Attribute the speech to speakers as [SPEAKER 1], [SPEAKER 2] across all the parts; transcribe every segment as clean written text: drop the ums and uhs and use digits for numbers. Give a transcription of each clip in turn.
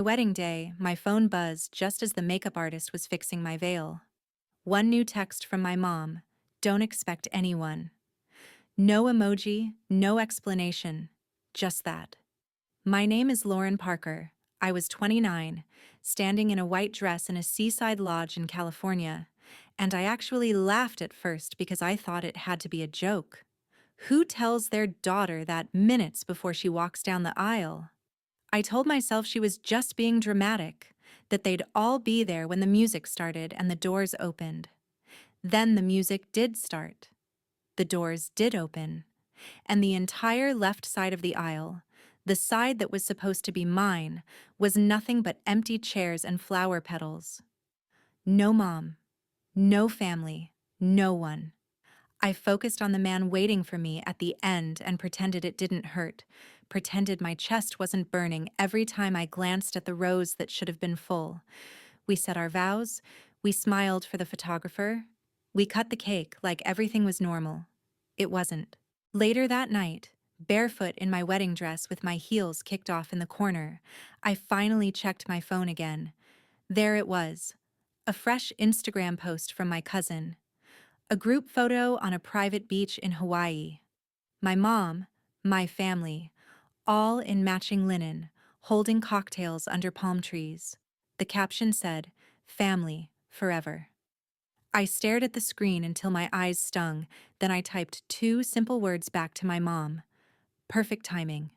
[SPEAKER 1] Wedding day, my phone buzzed just as the makeup artist was fixing my veil. One new text from my mom: "Don't expect anyone." No emoji, no explanation, just that. My name is Lauren Parker. I was 29, standing in a white dress in a seaside lodge in California, and I actually laughed at first because I thought it had to be a joke. Who tells their daughter that minutes before she walks down the aisle? I told myself she was just being dramatic, that they'd all be there when the music started and the doors opened. Then the music did start. The doors did open, and the entire left side of the aisle, the side that was supposed to be mine, was nothing but empty chairs and flower petals. No mom, no family, no one. I focused on the man waiting for me at the end and pretended it didn't hurt, pretended my chest wasn't burning every time I glanced at the rows that should have been full. We said our vows, we smiled for the photographer, we cut the cake like everything was normal. It wasn't. Later that night, barefoot in my wedding dress with my heels kicked off in the corner, I finally checked my phone again. There it was. A fresh Instagram post from my cousin. A group photo on a private beach in Hawaii. My mom, my family, all in matching linen, holding cocktails under palm trees. The caption said, "Family, forever." I stared at the screen until my eyes stung, then I typed two simple words back to my mom. Perfect timing.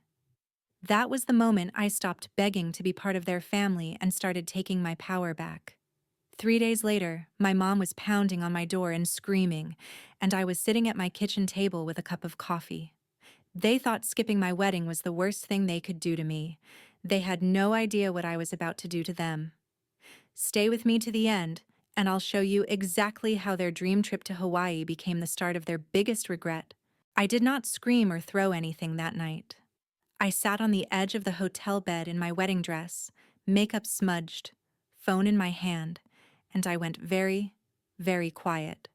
[SPEAKER 1] That was the moment I stopped begging to be part of their family and started taking my power back. 3 days later, my mom was pounding on my door and screaming, and I was sitting at my kitchen table with a cup of coffee. They thought skipping my wedding was the worst thing they could do to me. They had no idea what I was about to do to them. Stay with me to the end, and I'll show you exactly how their dream trip to Hawaii became the start of their biggest regret. I did not scream or throw anything that night. I sat on the edge of the hotel bed in my wedding dress, makeup smudged, phone in my hand, and I went very, very quiet.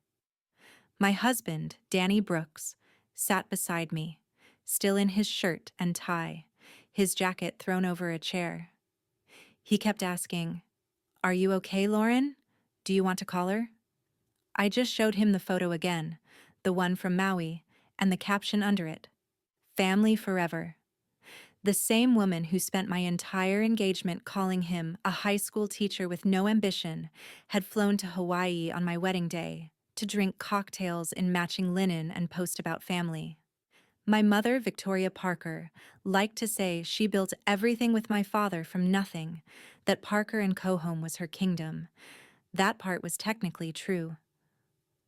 [SPEAKER 1] My husband, Danny Brooks, sat beside me, still in his shirt and tie, his jacket thrown over a chair. He kept asking, "Are you okay, Lauren? Do you want to call her?" I just showed him the photo again, the one from Maui, and the caption under it, "Family forever." The same woman who spent my entire engagement calling him a high school teacher with no ambition had flown to Hawaii on my wedding day to drink cocktails in matching linen and post about family. My mother, Victoria Parker, liked to say she built everything with my father from nothing, that Parker and Co-Home was her kingdom. That part was technically true.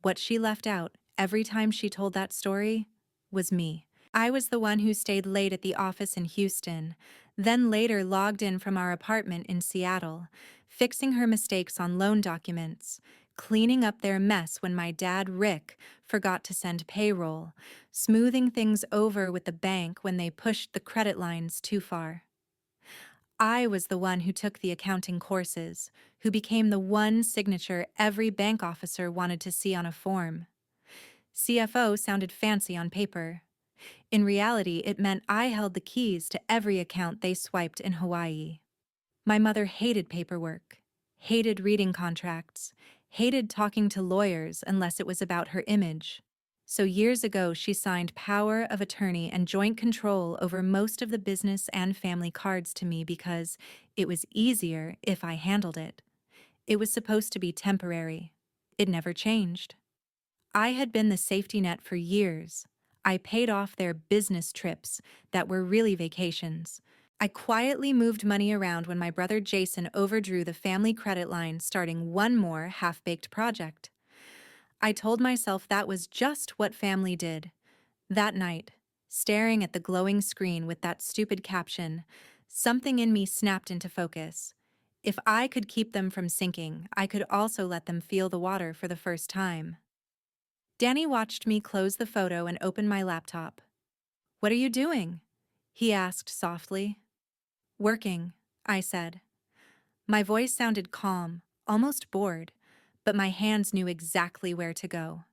[SPEAKER 1] What she left out every time she told that story was me. I was the one who stayed late at the office in Houston, then later logged in from our apartment in Seattle, fixing her mistakes on loan documents, cleaning up their mess when my dad, Rick, forgot to send payroll, smoothing things over with the bank when they pushed the credit lines too far. I was the one who took the accounting courses, who became the one signature every bank officer wanted to see on a form. CFO sounded fancy on paper. In reality, it meant I held the keys to every account they swiped in Hawaii. My mother hated paperwork, hated reading contracts, hated talking to lawyers unless it was about her image. So years ago, she signed power of attorney and joint control over most of the business and family cards to me because it was easier if I handled it. It was supposed to be temporary. It never changed. I had been the safety net for years. I paid off their business trips that were really vacations. I quietly moved money around when my brother Jason overdrew the family credit line, starting one more half-baked project. I told myself that was just what family did. That night, staring at the glowing screen with that stupid caption, something in me snapped into focus. If I could keep them from sinking, I could also let them feel the water for the first time. Danny watched me close the photo and open my laptop. "What are you doing?" he asked softly. "Working," I said. My voice sounded calm, almost bored, but my hands knew exactly where to go.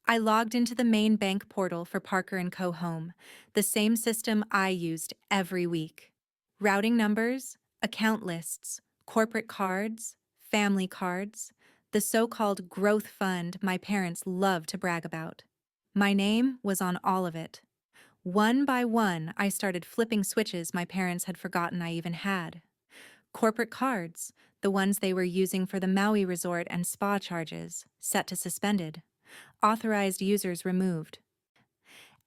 [SPEAKER 1] I logged into the main bank portal for Parker & Co. Home, the same system I used every week. Routing numbers, Account lists, corporate cards, family cards, the so-called growth fund my parents love to brag about. My name was on all of it. One by one, I started flipping switches my parents had forgotten I even had. Corporate cards, the ones they were using for the Maui resort and spa charges, set to suspended. Authorized users removed.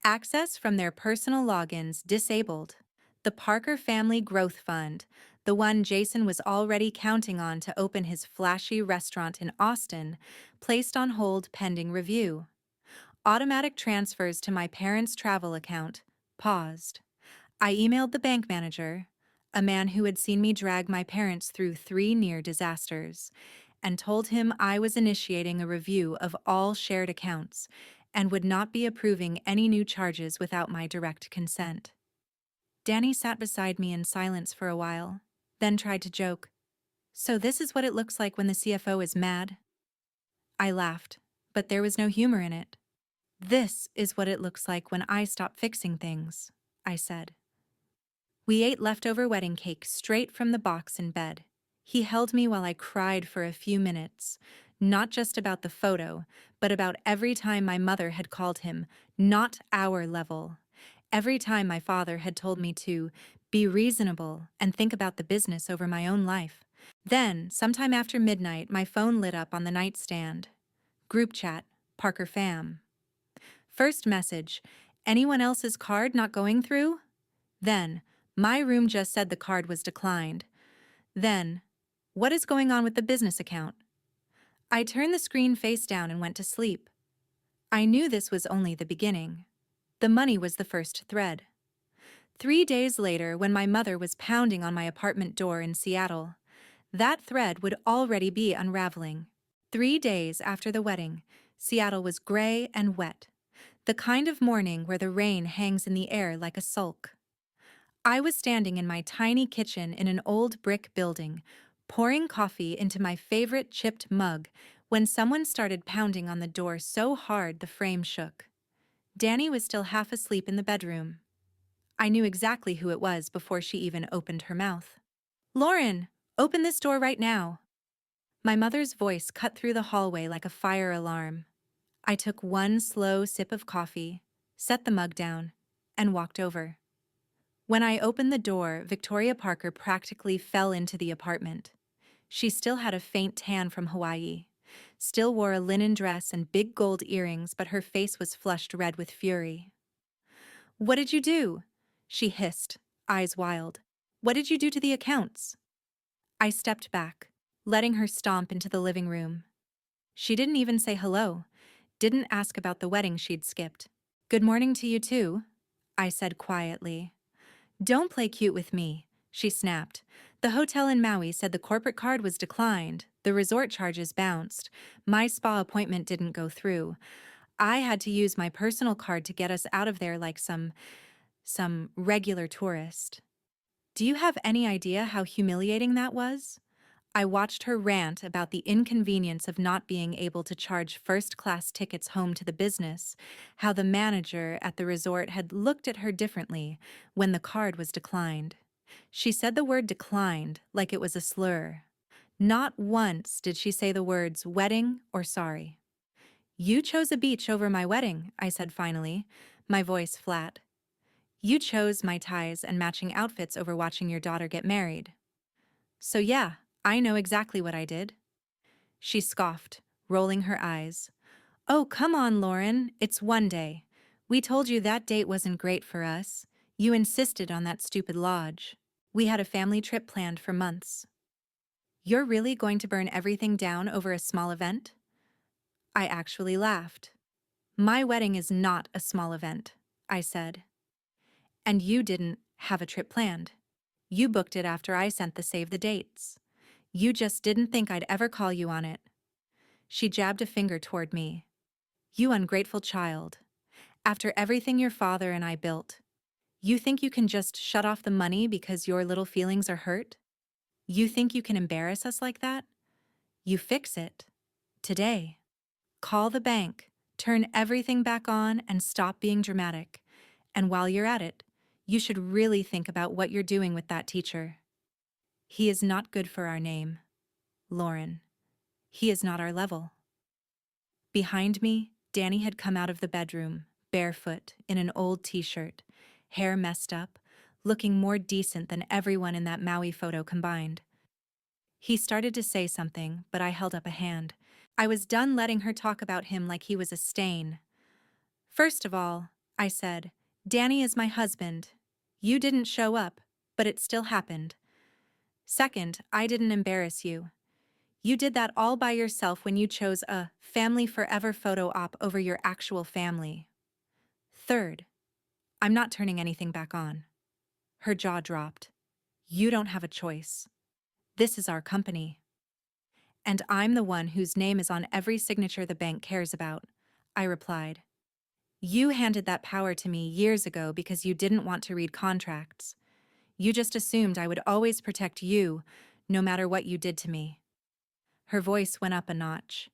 [SPEAKER 1] Access from their personal logins disabled. The Parker Family Growth Fund, the one Jason was already counting on to open his flashy restaurant in Austin, placed on hold pending review. Automatic transfers to my parents' travel account paused. I emailed the bank manager, a man who had seen me drag my parents through 3 near disasters, and told him I was initiating a review of all shared accounts and would not be approving any new charges without my direct consent. Danny sat beside me in silence for a while, then tried to joke. "So this is what it looks like when the CFO is mad?" I laughed, but there was no humor in it. "This is what it looks like when I stop fixing things," I said. We ate leftover wedding cake straight from the box in bed. He held me while I cried for a few minutes, not just about the photo, but about every time my mother had called him not our level. Every time my father had told me to be reasonable and think about the business over my own life. Then, sometime after midnight, my phone lit up on the nightstand. Group chat, Parker fam. First message, anyone else's card not going through? Then, my room just said the card was declined. Then, what is going on with the business account? I turned the screen face down and went to sleep. I knew this was only the beginning. The money was the first thread. 3 days later, when my mother was pounding on my apartment door in Seattle, that thread would already be unraveling. 3 days after the wedding, Seattle was gray and wet, the kind of morning where the rain hangs in the air like a sulk. I was standing in my tiny kitchen in an old brick building, pouring coffee into my favorite chipped mug, when someone started pounding on the door so hard the frame shook. Danny was still half asleep in the bedroom. I knew exactly who it was before she even opened her mouth. "Lauren, open this door right now." My mother's voice cut through the hallway like a fire alarm. I took one slow sip of coffee, set the mug down, and walked over. When I opened the door, Victoria Parker practically fell into the apartment. She still had a faint tan from Hawaii, still wore a linen dress and big gold earrings, but her face was flushed red with fury. "What did you do?" she hissed, eyes wild. "What did you do to the accounts?" I stepped back, letting her stomp into the living room. She didn't even say hello, didn't ask about the wedding she'd skipped. "Good morning to you too," I said quietly. "Don't play cute with me," she snapped. "The hotel in Maui said the corporate card was declined, the resort charges bounced, my spa appointment didn't go through. I had to use my personal card to get us out of there like some regular tourist. Do you have any idea how humiliating that was?" I watched her rant about the inconvenience of not being able to charge first-class tickets home to the business, how the manager at the resort had looked at her differently when the card was declined. She said the word declined like it was a slur. Not once did she say the words wedding or sorry. "You chose a beach over my wedding," I said finally, my voice flat. "You chose my ties and matching outfits over watching your daughter get married." "So yeah, I know exactly what I did." She scoffed, rolling her eyes. "Oh, come on, Lauren, it's one day. We told you that date wasn't great for us. You insisted on that stupid lodge. We had a family trip planned for months. You're really going to burn everything down over a small event?" I actually laughed. "My wedding is not a small event," I said. "And you didn't have a trip planned. You booked it after I sent the save the dates. You just didn't think I'd ever call you on it." She jabbed a finger toward me. "You ungrateful child. After everything your father and I built, you think you can just shut off the money because your little feelings are hurt? You think you can embarrass us like that? You fix it. Today. Call the bank, turn everything back on, and stop being dramatic. And while you're at it, you should really think about what you're doing with that teacher." He is not good for our name, Lauren. He is not our level. Behind me, Danny had come out of the bedroom, barefoot, in an old t-shirt, hair messed up, looking more decent than everyone in that Maui photo combined. He started to say something, but I held up a hand. I was done letting her talk about him like he was a stain. First of all, I said, Danny is my husband. You didn't show up, but it still happened. Second, I didn't embarrass you. You did that all by yourself when you chose a family forever photo op over your actual family. Third, I'm not turning anything back on. Her jaw dropped. You don't have a choice. This is our company. And I'm the one whose name is on every signature the bank cares about, I replied. You handed that power to me years ago because you didn't want to read contracts. You just assumed I would always protect you, no matter what you did to me. Her voice went up a notch.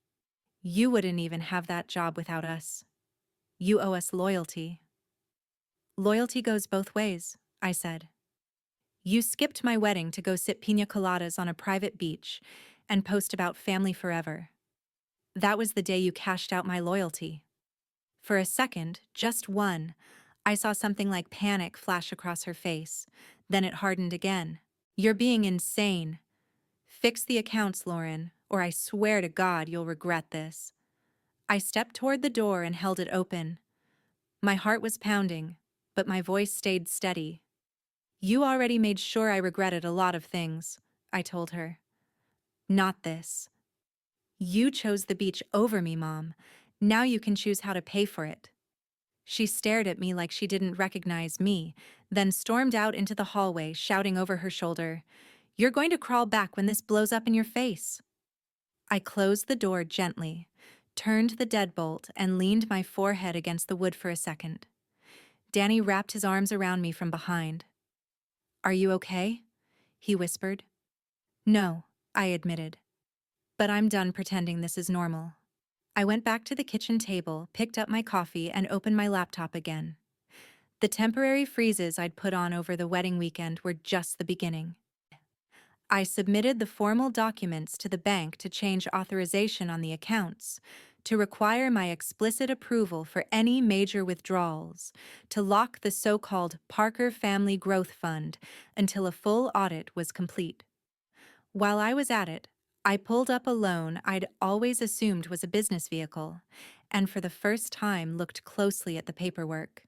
[SPEAKER 1] You wouldn't even have that job without us. You owe us loyalty. Loyalty goes both ways, I said. You skipped my wedding to go sip piña coladas on a private beach and post about family forever. That was the day you cashed out my loyalty. For a second, just one, I saw something like panic flash across her face. Then it hardened again. You're being insane. Fix the accounts, Lauren, or I swear to God you'll regret this. I stepped toward the door and held it open. My heart was pounding, but my voice stayed steady. You already made sure I regretted a lot of things, I told her. Not this. You chose the beach over me, Mom. Now you can choose how to pay for it. She stared at me like she didn't recognize me, then stormed out into the hallway, shouting over her shoulder, You're going to crawl back when this blows up in your face. I closed the door gently, turned the deadbolt, and leaned my forehead against the wood for a second. Danny wrapped his arms around me from behind. Are you okay? He whispered. No, I admitted. But I'm done pretending this is normal. I went back to the kitchen table, picked up my coffee, and opened my laptop again. The temporary freezes I'd put on over the wedding weekend were just the beginning. I submitted the formal documents to the bank to change authorization on the accounts, to require my explicit approval for any major withdrawals, to lock the so-called Parker Family Growth Fund until a full audit was complete. While I was at it, I pulled up a loan I'd always assumed was a business vehicle, and for the first time looked closely at the paperwork.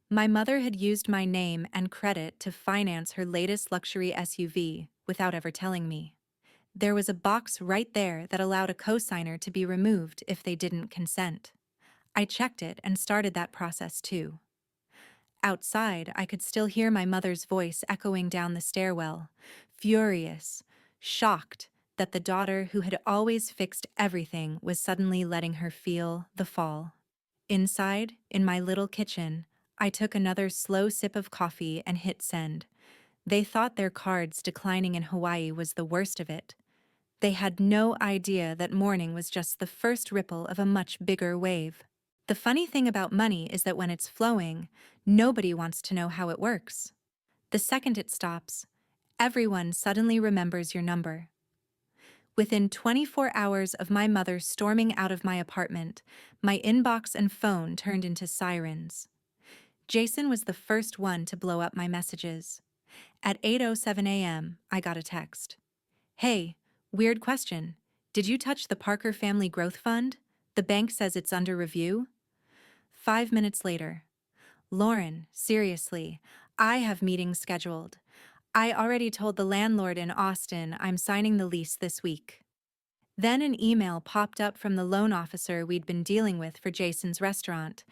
[SPEAKER 1] My mother had used my name and credit to finance her latest luxury SUV without ever telling me. There was a box right there that allowed a cosigner to be removed if they didn't consent. I checked it and started that process too. Outside, I could still hear my mother's voice echoing down the stairwell, furious, shocked that the daughter who had always fixed everything was suddenly letting her feel the fall. Inside, in my little kitchen, I took another slow sip of coffee and hit send. They thought their cards declining in Hawaii was the worst of it. They had no idea that mourning was just the first ripple of a much bigger wave. The funny thing about money is that when it's flowing, nobody wants to know how it works. The second it stops, everyone suddenly remembers your number. Within 24 hours of my mother storming out of my apartment, my inbox and phone turned into sirens. Jason was the first one to blow up my messages. At 8:07 a.m., I got a text. Hey, weird question. Did you touch the Parker Family Growth Fund? The bank says it's under review. 5 minutes later. Lauren, seriously, I have meetings scheduled. I already told the landlord in Austin I'm signing the lease this week. Then an email popped up from the loan officer we'd been dealing with for Jason's restaurant,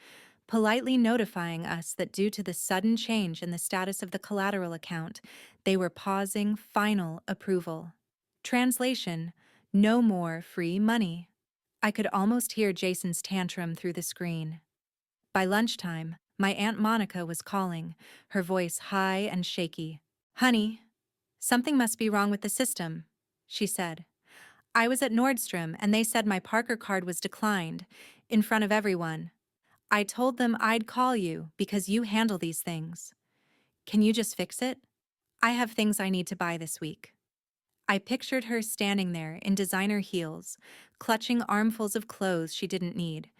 [SPEAKER 1] politely notifying us that due to the sudden change in the status of the collateral account, they were pausing final approval. Translation: no more free money. I could almost hear Jason's tantrum through the screen. By lunchtime, my Aunt Monica was calling, her voice high and shaky. Honey, something must be wrong with the system, she said. I was at Nordstrom and they said my Parker card was declined, in front of everyone. I told them I'd call you because you handle these things. Can you just fix it? I have things I need to buy this week. I pictured her standing there in designer heels, clutching armfuls of clothes she didn't need,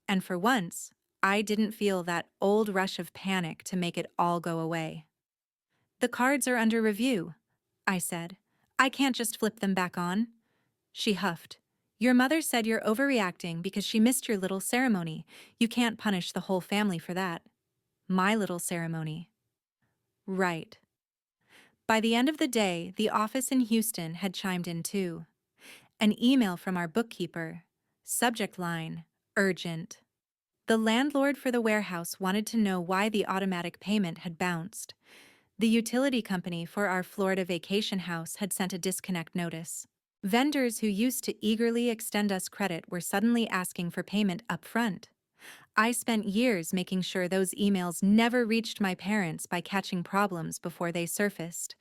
[SPEAKER 1] and for once, I didn't feel that old rush of panic to make it all go away. "The cards are under review," I said. "I can't just flip them back on." She huffed. "Your mother said you're overreacting because she missed your little ceremony. You can't punish the whole family for that." My little ceremony. Right. By the end of the day, the office in Houston had chimed in too. An email from our bookkeeper. Subject line, urgent. The landlord for the warehouse wanted to know why the automatic payment had bounced. The utility company for our Florida vacation house had sent a disconnect notice. Vendors who used to eagerly extend us credit were suddenly asking for payment up front. I spent years making sure those emails never reached my parents by catching problems before they surfaced.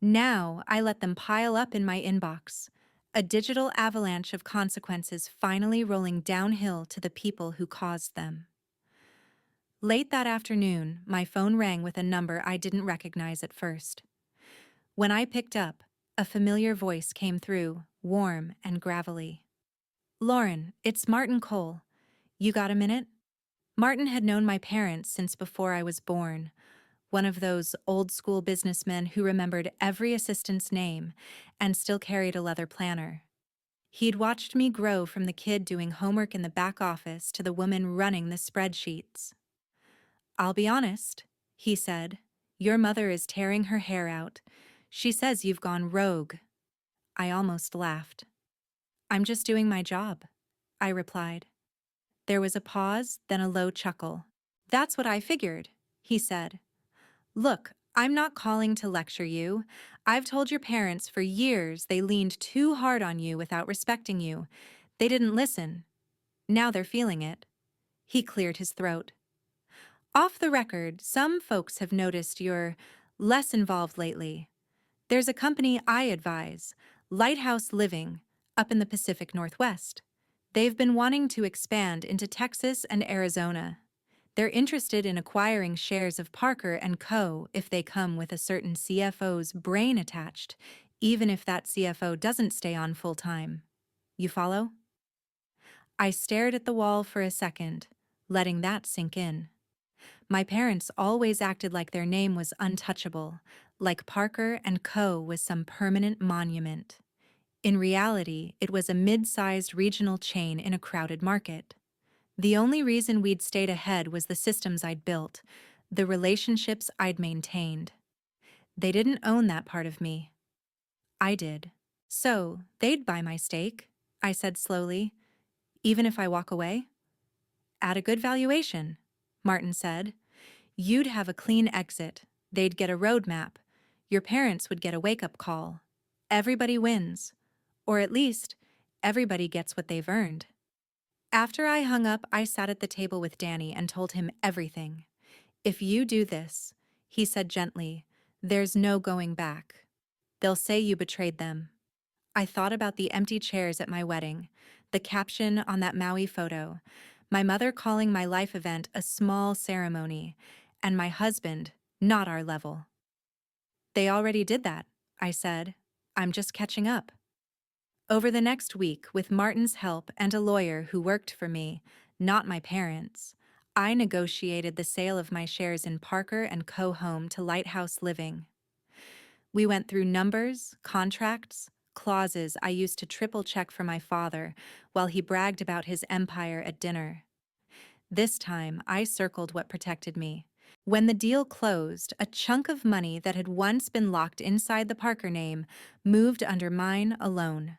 [SPEAKER 1] Now I let them pile up in my inbox, a digital avalanche of consequences finally rolling downhill to the people who caused them. Late that afternoon, my phone rang with a number I didn't recognize at first. When I picked up, a familiar voice came through, warm and gravelly. "Lauren, it's Martin Cole. You got a minute?" Martin had known my parents since before I was born, one of those old-school businessmen who remembered every assistant's name and still carried a leather planner. He'd watched me grow from the kid doing homework in the back office to the woman running the spreadsheets. "I'll be honest," he said. "Your mother is tearing her hair out. She says you've gone rogue." I almost laughed. "I'm just doing my job," I replied. There was a pause, then a low chuckle. "That's what I figured," he said. "Look, I'm not calling to lecture you. I've told your parents for years they leaned too hard on you without respecting you. They didn't listen. Now they're feeling it." He cleared his throat. "Off the record, some folks have noticed you're less involved lately. There's a company I advise, Lighthouse Living, up in the Pacific Northwest. They've been wanting to expand into Texas and Arizona. They're interested in acquiring shares of Parker and Co. if they come with a certain CFO's brain attached, even if that CFO doesn't stay on full-time. You follow?" I stared at the wall for a second, letting that sink in. My parents always acted like their name was untouchable, like Parker and Co. was some permanent monument. In reality, it was a mid-sized regional chain in a crowded market. The only reason we'd stayed ahead was the systems I'd built, the relationships I'd maintained. They didn't own that part of me. I did. "So, they'd buy my stake," I said slowly, "even if I walk away?" "At a good valuation," Martin said. "You'd have a clean exit. They'd get a roadmap. Your parents would get a wake-up call. Everybody wins. Or at least, everybody gets what they've earned." After I hung up, I sat at the table with Danny and told him everything. "If you do this," he said gently, "there's no going back. They'll say you betrayed them." I thought about the empty chairs at my wedding, the caption on that Maui photo, my mother calling my life event a small ceremony, and my husband not our level. "They already did that," I said. "I'm just catching up." Over the next week, with Martin's help and a lawyer who worked for me, not my parents, I negotiated the sale of my shares in Parker and Co. Home to Lighthouse Living. We went through numbers, contracts, clauses I used to triple-check for my father while he bragged about his empire at dinner. This time, I circled what protected me. When the deal closed, a chunk of money that had once been locked inside the Parker name moved under mine alone.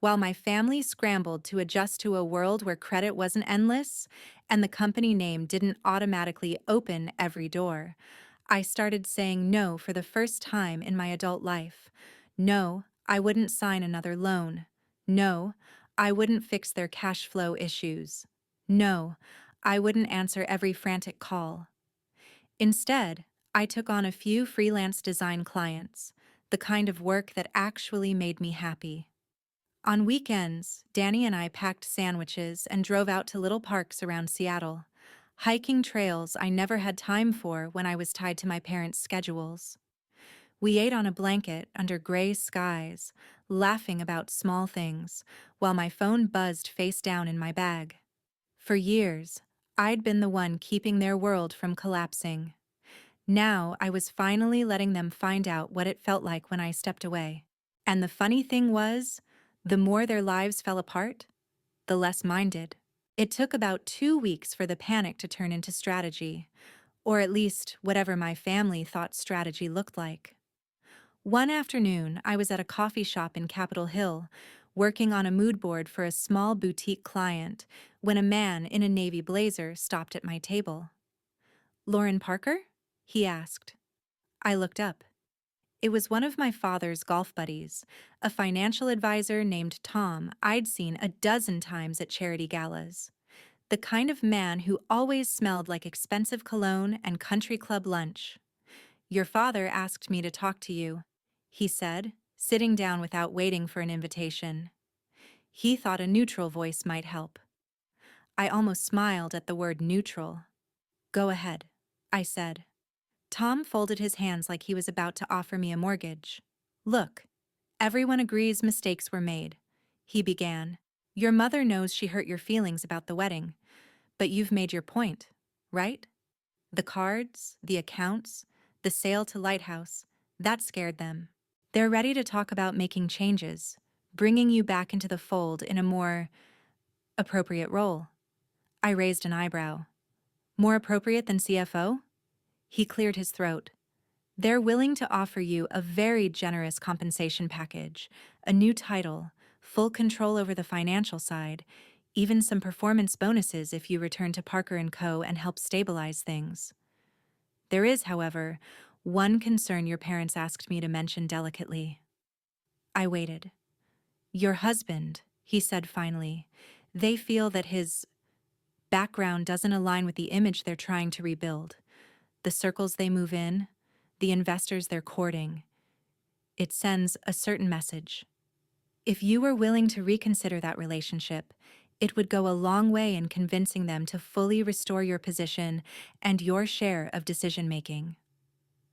[SPEAKER 1] While my family scrambled to adjust to a world where credit wasn't endless and the company name didn't automatically open every door, I started saying no for the first time in my adult life. No, I wouldn't sign another loan. No, I wouldn't fix their cash flow issues. No, I wouldn't answer every frantic call. Instead, I took on a few freelance design clients, the kind of work that actually made me happy. On weekends, Danny and I packed sandwiches and drove out to little parks around Seattle, hiking trails I never had time for when I was tied to my parents' schedules. We ate on a blanket under gray skies, laughing about small things, while my phone buzzed face down in my bag. For years, I'd been the one keeping their world from collapsing. Now I was finally letting them find out what it felt like when I stepped away. And the funny thing was, the more their lives fell apart, the less mine did. It took about 2 weeks for the panic to turn into strategy, or at least whatever my family thought strategy looked like. One afternoon, I was at a coffee shop in Capitol Hill, working on a mood board for a small boutique client, when a man in a navy blazer stopped at my table. "Lauren Parker?" he asked. I looked up. It was one of my father's golf buddies, a financial advisor named Tom I'd seen a dozen times at charity galas. The kind of man who always smelled like expensive cologne and country club lunch. "Your father asked me to talk to you," he said, sitting down without waiting for an invitation. He thought a neutral voice might help. I almost smiled at the word neutral. "Go ahead," I said. Tom folded his hands like he was about to offer me a mortgage. "Look, everyone agrees mistakes were made," he began. "Your mother knows she hurt your feelings about the wedding, but you've made your point, right? The cards, the accounts, the sale to Lighthouse, that scared them. They're ready to talk about making changes, bringing you back into the fold in a more appropriate role." I raised an eyebrow. "More appropriate than CFO?" He cleared his throat. "They're willing to offer you a very generous compensation package, a new title, full control over the financial side, even some performance bonuses if you return to Parker & Co. and help stabilize things. There is, however, one concern your parents asked me to mention delicately." I waited. "Your husband," he said finally. "They feel that his background doesn't align with the image they're trying to rebuild. The circles they move in, the investors they're courting. It sends a certain message. If you were willing to reconsider that relationship, it would go a long way in convincing them to fully restore your position and your share of decision-making."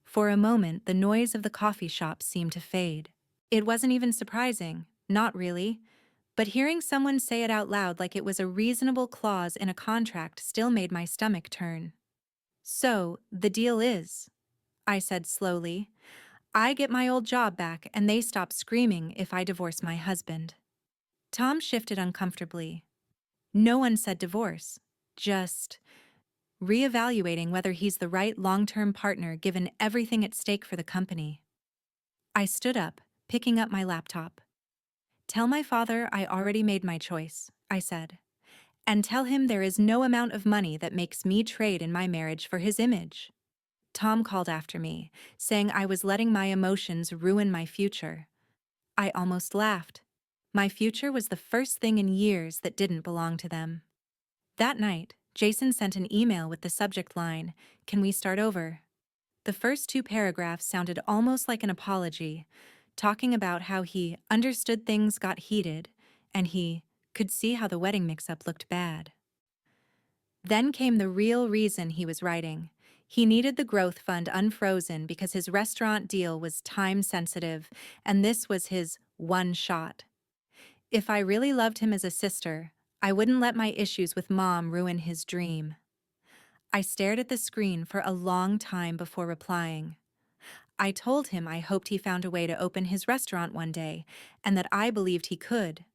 [SPEAKER 1] For a moment, the noise of the coffee shop seemed to fade. It wasn't even surprising, not really, but hearing someone say it out loud like it was a reasonable clause in a contract still made my stomach turn. "So, the deal is," I said slowly, "I get my old job back and they stop screaming if I divorce my husband." Tom shifted uncomfortably. "No one said divorce, just reevaluating whether he's the right long-term partner given everything at stake for the company." I stood up, picking up my laptop. "Tell my father I already made my choice," I said. "And tell him there is no amount of money that makes me trade in my marriage for his image." Tom called after me, saying I was letting my emotions ruin my future. I almost laughed. My future was the first thing in years that didn't belong to them. That night, Jason sent an email with the subject line, "Can we start over?" The first 2 paragraphs sounded almost like an apology, talking about how he understood things got heated and he could see how the wedding mix-up looked bad. Then came the real reason he was writing. He needed the growth fund unfrozen because his restaurant deal was time-sensitive, and this was his one shot. If I really loved him as a sister, I wouldn't let my issues with Mom ruin his dream. I stared at the screen for a long time before replying. I told him I hoped he found a way to open his restaurant one day, and that I believed he could,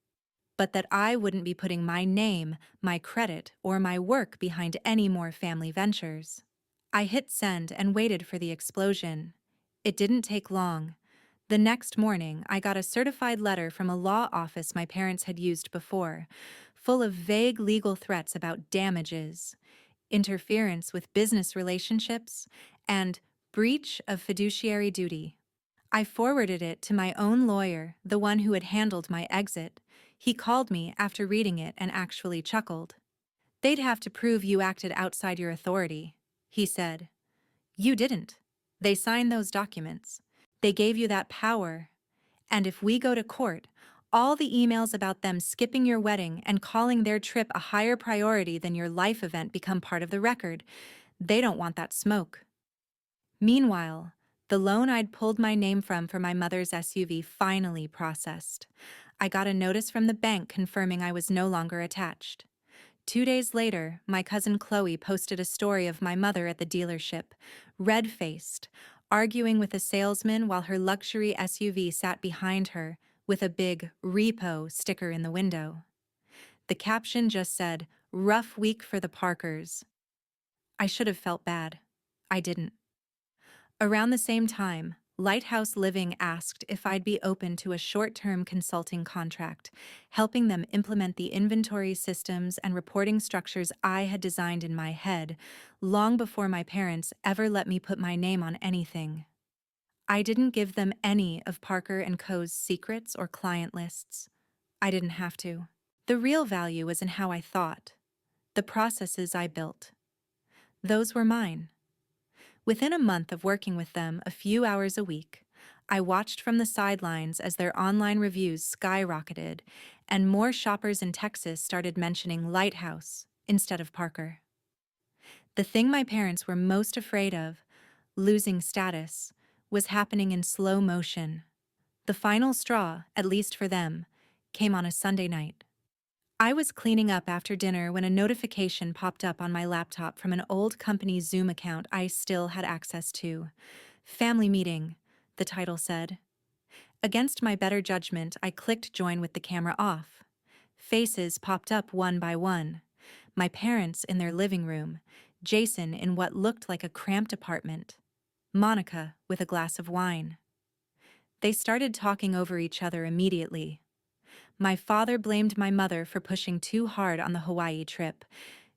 [SPEAKER 1] but that I wouldn't be putting my name, my credit, or my work behind any more family ventures. I hit send and waited for the explosion. It didn't take long. The next morning, I got a certified letter from a law office my parents had used before, full of vague legal threats about damages, interference with business relationships, and breach of fiduciary duty. I forwarded it to my own lawyer, the one who had handled my exit. He called me after reading it and actually chuckled. "They'd have to prove you acted outside your authority," he said. "You didn't. They signed those documents. They gave you that power. And if we go to court, all the emails about them skipping your wedding and calling their trip a higher priority than your life event become part of the record. They don't want that smoke." Meanwhile, The loan I'd pulled my name from for my mother's SUV finally processed. I got a notice from the bank confirming I was no longer attached. 2 days later, my cousin Chloe posted a story of my mother at the dealership, red-faced, arguing with a salesman while her luxury SUV sat behind her with a big repo sticker in the window. The caption just said, "Rough week for the Parkers." I should have felt bad. I didn't. Around the same time, Lighthouse Living asked if I'd be open to a short-term consulting contract, helping them implement the inventory systems and reporting structures I had designed in my head, long before my parents ever let me put my name on anything. I didn't give them any of Parker & Co.'s secrets or client lists. I didn't have to. The real value was in how I thought, the processes I built. Those were mine. Within a month of working with them a few hours a week, I watched from the sidelines as their online reviews skyrocketed and more shoppers in Texas started mentioning Lighthouse instead of Parker. The thing my parents were most afraid of, losing status, was happening in slow motion. The final straw, at least for them, came on a Sunday night. I was cleaning up after dinner when a notification popped up on my laptop from an old company Zoom account I still had access to. "Family meeting," the title said. Against my better judgment, I clicked join with the camera off. Faces popped up one by one. My parents in their living room, Jason in what looked like a cramped apartment, Monica with a glass of wine. They started talking over each other immediately. My father blamed my mother for pushing too hard on the Hawaii trip,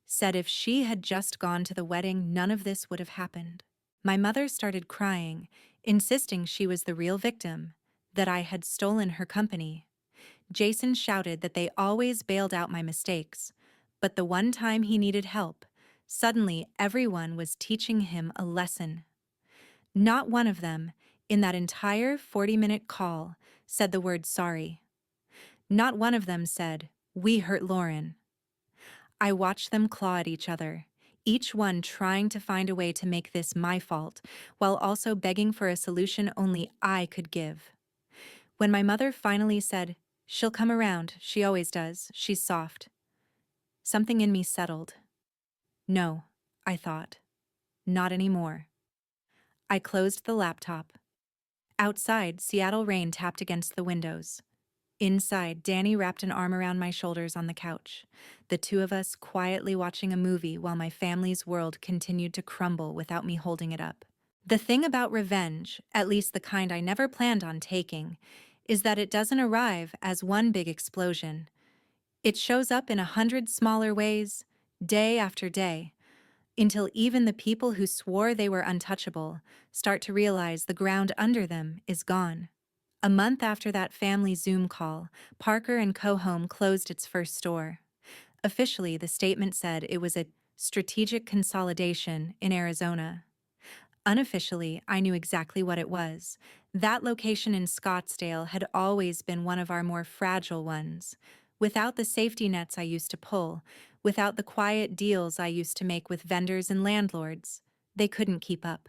[SPEAKER 1] said if she had just gone to the wedding, none of this would have happened. My mother started crying, insisting she was the real victim, that I had stolen her company. Jason shouted that they always bailed out my mistakes, but the one time he needed help, suddenly everyone was teaching him a lesson. Not one of them, in that entire 40-minute call, said the word sorry. Not one of them said, "We hurt Lauren." I watched them claw at each other, each one trying to find a way to make this my fault, while also begging for a solution only I could give. When my mother finally said, "She'll come around, she always does, she's soft," something in me settled. No, I thought. Not anymore. I closed the laptop. Outside, Seattle rain tapped against the windows. Inside, Danny wrapped an arm around my shoulders on the couch, the two of us quietly watching a movie while my family's world continued to crumble without me holding it up. The thing about revenge, at least the kind I never planned on taking, is that it doesn't arrive as one big explosion. It shows up in 100 smaller ways, day after day, until even the people who swore they were untouchable start to realize the ground under them is gone. A month after that family Zoom call, Parker & Co. Home closed its first store. Officially, the statement said it was a strategic consolidation in Arizona. Unofficially, I knew exactly what it was. That location in Scottsdale had always been one of our more fragile ones. Without the safety nets I used to pull, without the quiet deals I used to make with vendors and landlords, they couldn't keep up.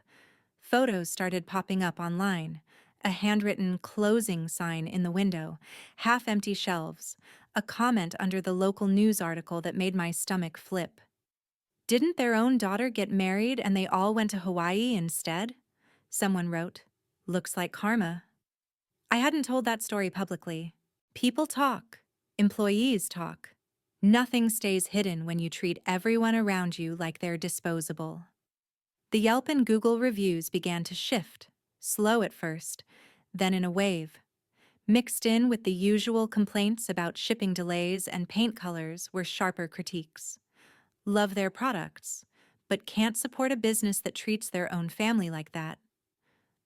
[SPEAKER 1] Photos started popping up online. A handwritten closing sign in the window, half-empty shelves, a comment under the local news article that made my stomach flip. Didn't their own daughter get married and they all went to Hawaii instead? Someone wrote. Looks like karma. I hadn't told that story publicly. People talk. Employees talk. Nothing stays hidden when you treat everyone around you like they're disposable. The Yelp and Google reviews began to shift, slow at first, then in a wave. Mixed in with the usual complaints about shipping delays and paint colors were sharper critiques. Love their products, but can't support a business that treats their own family like that.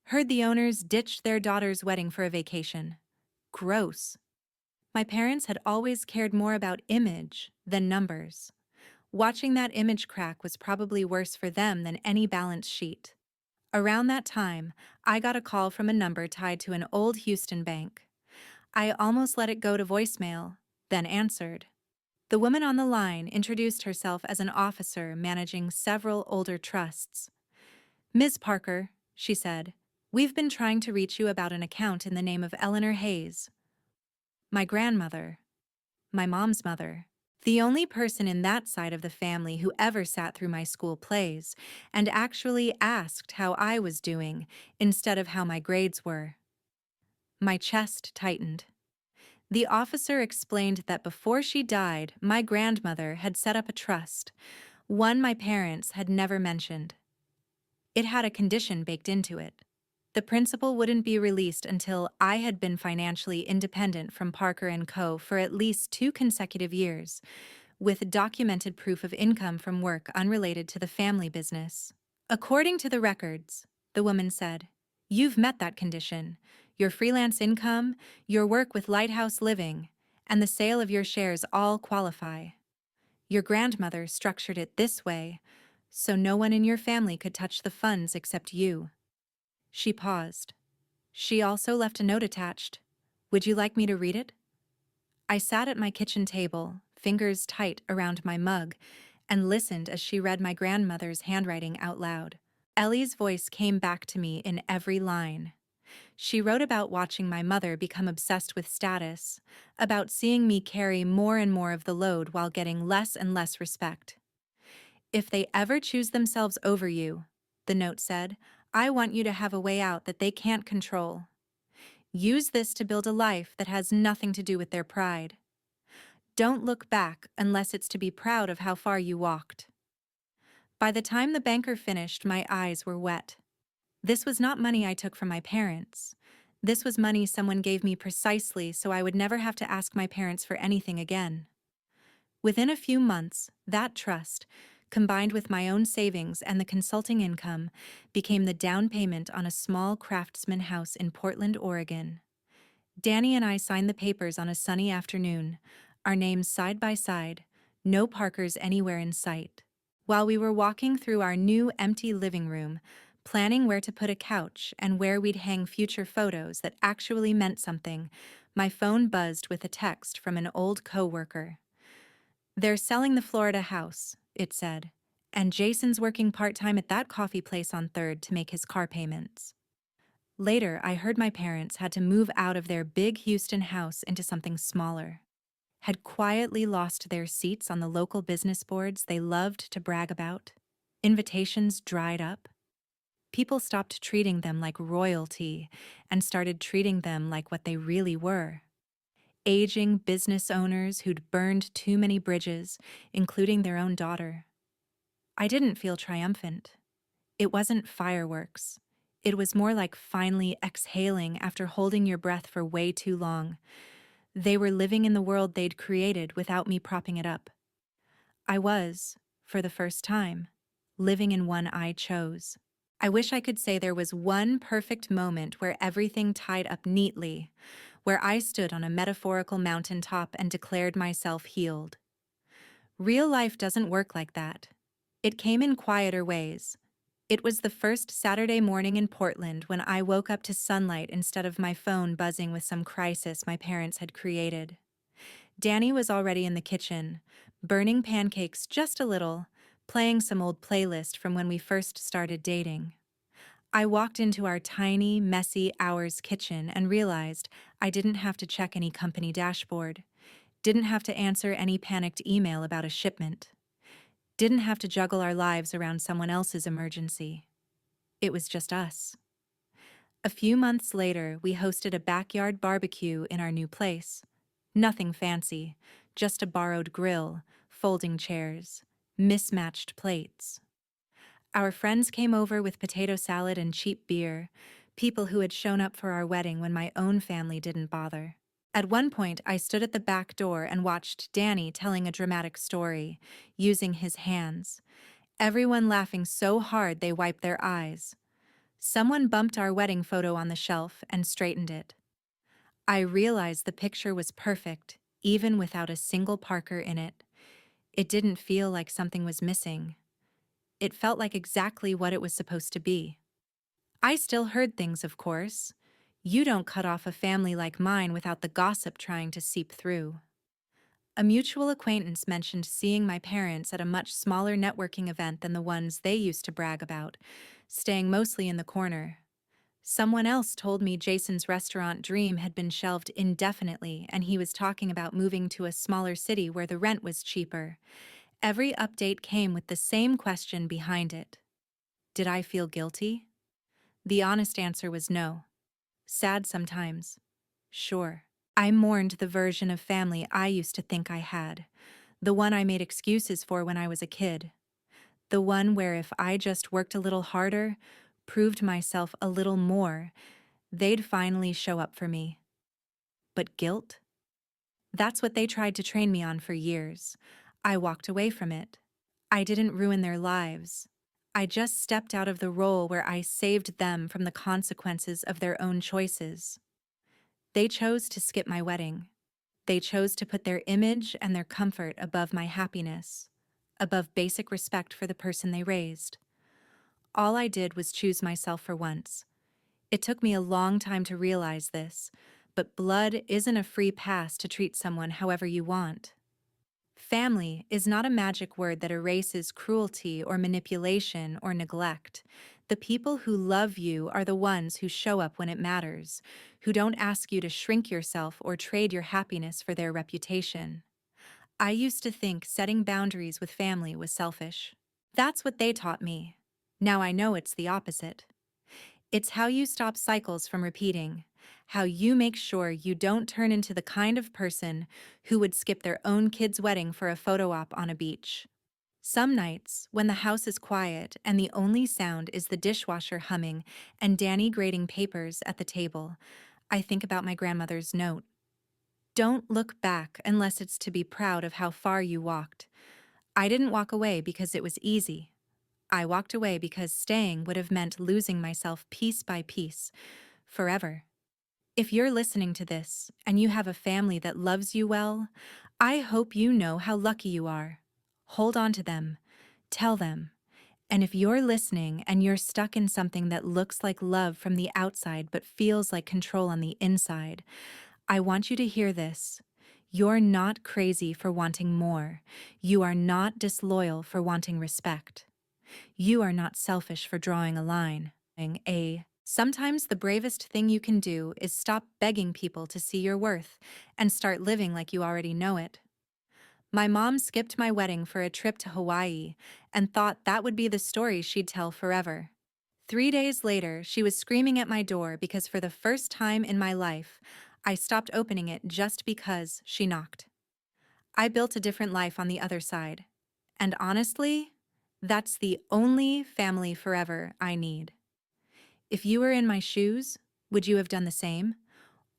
[SPEAKER 1] Heard the owners ditched their daughter's wedding for a vacation. Gross. My parents had always cared more about image than numbers. Watching that image crack was probably worse for them than any balance sheet. Around that time, I got a call from a number tied to an old Houston bank. I almost let it go to voicemail, then answered. The woman on the line introduced herself as an officer managing several older trusts. "Ms. Parker," she said, We've been trying to reach you about an account in the name of Eleanor Hayes, my grandmother, my mom's mother. The only person in that side of the family who ever sat through my school plays and actually asked how I was doing instead of how my grades were. My chest tightened. The officer explained that before she died, my grandmother had set up a trust, one my parents had never mentioned. It had a condition baked into it. The principal wouldn't be released until I had been financially independent from Parker and Co. for at least 2 consecutive years, with documented proof of income from work unrelated to the family business. According to the records, the woman said, you've met that condition. Your freelance income, your work with Lighthouse Living, and the sale of your shares all qualify. Your grandmother structured it this way, so no one in your family could touch the funds except you. She paused. She also left a note attached. Would you like me to read it? I sat at my kitchen table, fingers tight around my mug, and listened as she read my grandmother's handwriting out loud. Ellie's voice came back to me in every line. She wrote about watching my mother become obsessed with status, about seeing me carry more and more of the load while getting less and less respect. If they ever choose themselves over you, the note said, I want you to have a way out that they can't control. Use this to build a life that has nothing to do with their pride. Don't look back unless it's to be proud of how far you walked. By the time the banker finished, my eyes were wet. This was not money I took from my parents. This was money someone gave me precisely so I would never have to ask my parents for anything again. Within a few months, that trust, combined with my own savings and the consulting income, became the down payment on a small craftsman house in Portland, Oregon. Danny and I signed the papers on a sunny afternoon, our names side by side, no Parkers anywhere in sight. While we were walking through our new empty living room, planning where to put a couch and where we'd hang future photos that actually meant something, my phone buzzed with a text from an old coworker. They're selling the Florida house, it said, and Jason's working part-time at that coffee place on 3rd to make his car payments. Later, I heard my parents had to move out of their big Houston house into something smaller, had quietly lost their seats on the local business boards they loved to brag about. Invitations dried up. People stopped treating them like royalty and started treating them like what they really were. Aging business owners who'd burned too many bridges, including their own daughter. I didn't feel triumphant. It wasn't fireworks. It was more like finally exhaling after holding your breath for way too long. They were living in the world they'd created without me propping it up. I was, for the first time, living in one I chose. I wish I could say there was one perfect moment where everything tied up neatly, where I stood on a metaphorical mountaintop and declared myself healed. Real life doesn't work like that. It came in quieter ways. It was the first Saturday morning in Portland when I woke up to sunlight instead of my phone buzzing with some crisis my parents had created. Danny was already in the kitchen, burning pancakes just a little, playing some old playlist from when we first started dating. I walked into our tiny, messy Hours kitchen and realized I didn't have to check any company dashboard, didn't have to answer any panicked email about a shipment, didn't have to juggle our lives around someone else's emergency. It was just us. A few months later, we hosted a backyard barbecue in our new place. Nothing fancy, just a borrowed grill, folding chairs, mismatched plates. Our friends came over with potato salad and cheap beer, people who had shown up for our wedding when my own family didn't bother. At one point, I stood at the back door and watched Danny telling a dramatic story, using his hands, everyone laughing so hard they wiped their eyes. Someone bumped our wedding photo on the shelf and straightened it. I realized the picture was perfect, even without a single Parker in it. It didn't feel like something was missing. It felt like exactly what it was supposed to be. I still heard things, of course. You don't cut off a family like mine without the gossip trying to seep through. A mutual acquaintance mentioned seeing my parents at a much smaller networking event than the ones they used to brag about, staying mostly in the corner. Someone else told me Jason's restaurant dream had been shelved indefinitely and he was talking about moving to a smaller city where the rent was cheaper. Every update came with the same question behind it. Did I feel guilty? The honest answer was no. Sad sometimes. Sure. I mourned the version of family I used to think I had. The one I made excuses for when I was a kid. The one where if I just worked a little harder, proved myself a little more, they'd finally show up for me. But guilt? That's what they tried to train me on for years. I walked away from it. I didn't ruin their lives. I just stepped out of the role where I saved them from the consequences of their own choices. They chose to skip my wedding. They chose to put their image and their comfort above my happiness, above basic respect for the person they raised. All I did was choose myself for once. It took me a long time to realize this, but blood isn't a free pass to treat someone however you want. Family is not a magic word that erases cruelty or manipulation or neglect. The people who love you are the ones who show up when it matters, who don't ask you to shrink yourself or trade your happiness for their reputation. I used to think setting boundaries with family was selfish. That's what they taught me. Now I know it's the opposite. It's how you stop cycles from repeating, how you make sure you don't turn into the kind of person who would skip their own kid's wedding for a photo op on a beach. Some nights, when the house is quiet and the only sound is the dishwasher humming and Danny grading papers at the table, I think about my grandmother's note. Don't look back unless it's to be proud of how far you walked. I didn't walk away because it was easy. I walked away because staying would have meant losing myself piece by piece, forever. If you're listening to this and you have a family that loves you well, I hope you know how lucky you are. Hold on to them. Tell them. And if you're listening and you're stuck in something that looks like love from the outside but feels like control on the inside, I want you to hear this. You're not crazy for wanting more. You are not disloyal for wanting respect. You are not selfish for drawing a line. Sometimes the bravest thing you can do is stop begging people to see your worth and start living like you already know it. My mom skipped my wedding for a trip to Hawaii and thought that would be the story she'd tell forever. 3 days later, she was screaming at my door because for the first time in my life, I stopped opening it just because she knocked. I built a different life on the other side. And honestly, that's the only family forever I need. If you were in my shoes, would you have done the same?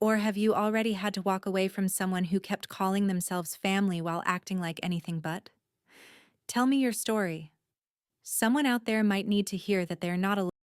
[SPEAKER 1] Or have you already had to walk away from someone who kept calling themselves family while acting like anything but? Tell me your story. Someone out there might need to hear that they're not alone.